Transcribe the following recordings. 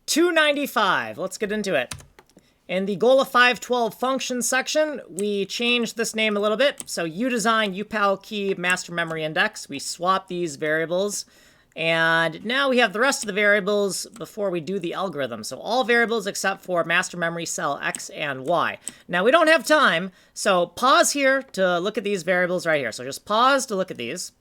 295. Let's get into it. In the goal of 512 function section, we changed this name a little bit. So udesign, upal key, master memory index. We swap these variables. And now we have the rest of the variables before we do the algorithm. So all variables except for master memory cell X and Y. Now we don't have time, so pause here to look at these variables right here. So just pause to look at these.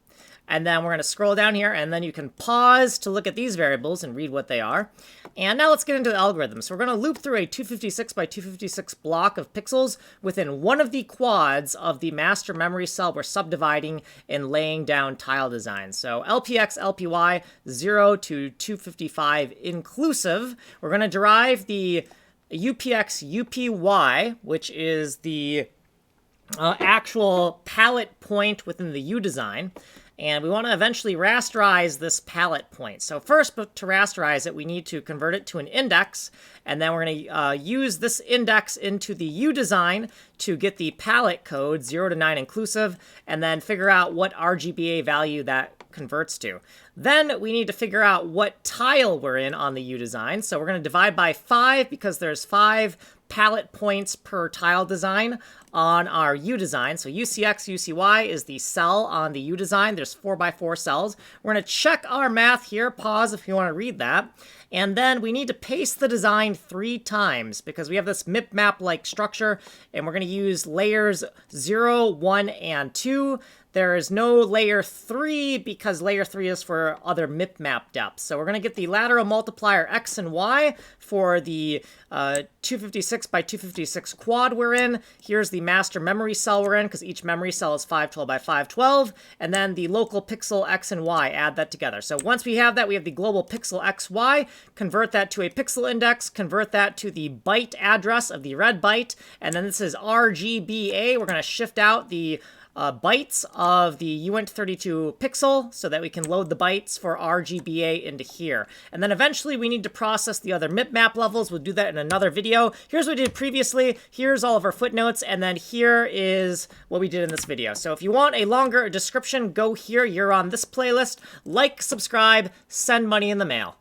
And then we're going to scroll down here, and then you can pause to look at these variables and read what they are. And now let's get into the algorithm. So we're going to loop through a 256 by 256 block of pixels within one of the quads of the master memory cell we're subdividing and laying down tile design. So LPX, LPY, 0 to 255 inclusive. We're going to derive the UPX, UPY, which is the actual palette point within the udesign. And we want to eventually rasterize this palette point. So first, to rasterize it, we need to convert it to an index. And then we're going to use this index into the udesign to get the palette code, 0 to 9 inclusive, and then figure out what RGBA value that converts to. Then we need to figure out what tile we're in on the udesign. So we're going to divide by 5 because there's 5 palette points per tile design on our udesign. So UCX, UCY is the cell on the udesign. There's 4 by 4 cells. We're going to check our math here. Pause if you want to read that. And then we need to paste the design 3 times because we have this mip-map-like structure, and we're going to use layers 0, 1, and 2. There is no layer 3 because layer 3 is for other mip-map depths. So we're going to get the lateral multiplier X and Y for the 256 by 256 quad we're in. Here's the master memory cell we're in because each memory cell is 512 by 512. And then the local pixel X and Y, add that together. So once we have that, we have the global pixel XY, convert that to a pixel index, convert that to the byte address of the red byte. And then this is RGBA. We're going to shift out the bytes of the uint32 pixel so that we can load the bytes for RGBA into here. And then eventually we need to process the other mip-map levels. We'll do that in another video. Here's what we did previously. Here's all of our footnotes. And then here is what we did in this video. So if you want a longer description, go here. You're on this playlist. Like, subscribe, send money in the mail.